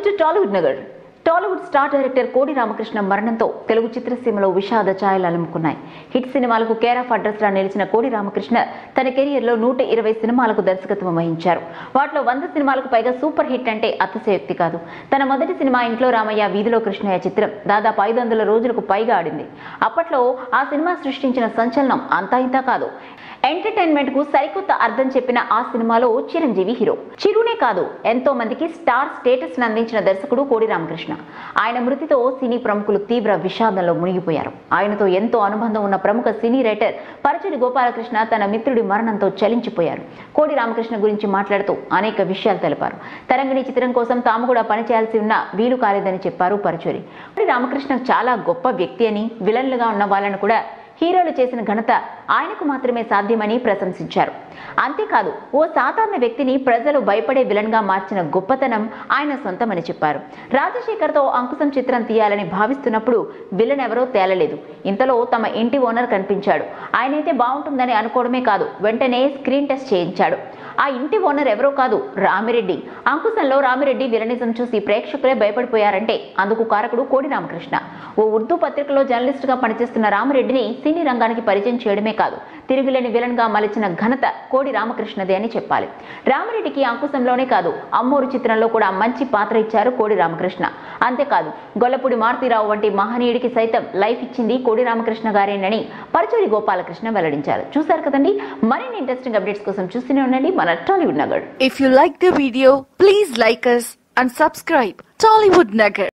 Welcome to Tollywood Nagar. Tollywood star director కోడి రామకృష్ణ మరణంతో తెలుగు చిత్రసీమలో విషాద ఛాయలు అలుముకున్నాయి. హిట్ సినిమాలకు కేర్ ఆఫ్ అడ్రస్ లా నిలిచిన కోడి రామకృష్ణ తన కెరియర్లో 120 సినిమాలకు దర్శకత్వం వహించారు. వాటిలో 100 సినిమాలకు పైగా సూపర్ హిట్ అంటే అతిశయోక్తి కాదు. తన మొదటి సినిమా ఇంట్లో రామయ్య వీధిలో కృష్ణయ్య చిత్రం దాదాపు 500 రోజులకు పైగా ఆడింది. అప్పట్లో ఆ సినిమా సృష్టించిన సంచలనం అంతా ఇంతా కాదు. ఎంటర్టైన్మెంట్ కు సరికొత్త అర్థం చెప్పిన ఆ సినిమాలో చిరంజీవి హీరో. చిరునే కాదు, ఎంతో మందికి స్టార్ స్టేటస్ అందించిన దర్శకుడు కోడి రామకృష్ణ. ఆయన మృతితో సినీ ప్రముఖులు తీవ్ర విషాదంలో మునిగిపోయారు. ఆయనతో ఎంతో అనుబంధం ఉన్న ప్రముఖ సినీ రైటర్ పరుచూరి గోపాలకృష్ణ తన మిత్రుడి మరణంతో చలించిపోయారు. కోడి రామకృష్ణ గురించి మాట్లాడుతూ అనేక విషయాలు తెలిపారు. తరంగిణి చిత్రం కోసం తాము కూడా పనిచేయాల్సి ఉన్న వీలు కాలేదని చెప్పారు పరుచూరి. కోడి రామకృష్ణ చాలా గొప్ప వ్యక్తి అని, విలన్లుగా ఉన్న వాళ్ళను కూడా హీరోలు చేసిన ఘనత ఆయనకు మాత్రమే సాధ్యమని ప్రశంసించారు. అంతేకాదు, ఓ సాధారణ వ్యక్తిని ప్రజలు భయపడే విలన్ గా మార్చిన గొప్పతనం ఆయన సొంతమని చెప్పారు. రాజశేఖర్తో అంకుశం చిత్రం తీయాలని భావిస్తున్నప్పుడు విలన్ ఎవరో తేలలేదు. ఇంతలో తమ ఇంటి ఓనర్ కనిపించాడు. ఆయనైతే బాగుంటుందని అనుకోవడమే కాదు, వెంటనే స్క్రీన్ టెస్ట్ చేయించాడు. ఆ ఇంటి ఓనర్ ఎవరో కాదు, రామిరెడ్డి. అంకుశంలో రామిరెడ్డి విలనిజం చూసి ప్రేక్షకులే భయపడిపోయారంటే అందుకు కారకుడు కోడి రామకృష్ణ. ఓ ఉర్దూ పత్రికలో జర్నలిస్ట్ గా పనిచేస్తున్న రామిరెడ్డిని సినీ రంగానికి పరిచయం చేయడమే కాదు, తిరుగులేని విలన్ గా మలిచిన ఘనత కోడి రామకృష్ణదే అని చెప్పాలి. రామిరెడ్డికి అంకుశంలోనే కాదు, అమ్మోరు చిత్రంలో కూడా మంచి పాత్ర ఇచ్చారు కోడి రామకృష్ణ. అంతేకాదు, గొల్లపూడి మారుతీరావు వంటి మహనీయుడికి సైతం లైఫ్ ఇచ్చింది కోడి రామకృష్ణ గారేనని పరుచూరి గోపాలకృష్ణ వెల్లడించారు. చూశారు కదండి, మరిన్ని ఇంట్రెస్టింగ్ అప్డేట్స్ కోసం చూస్తూనే ఉండండి మన Tollywood Nagar. If you like the video, please like us and subscribe Tollywood Nagar.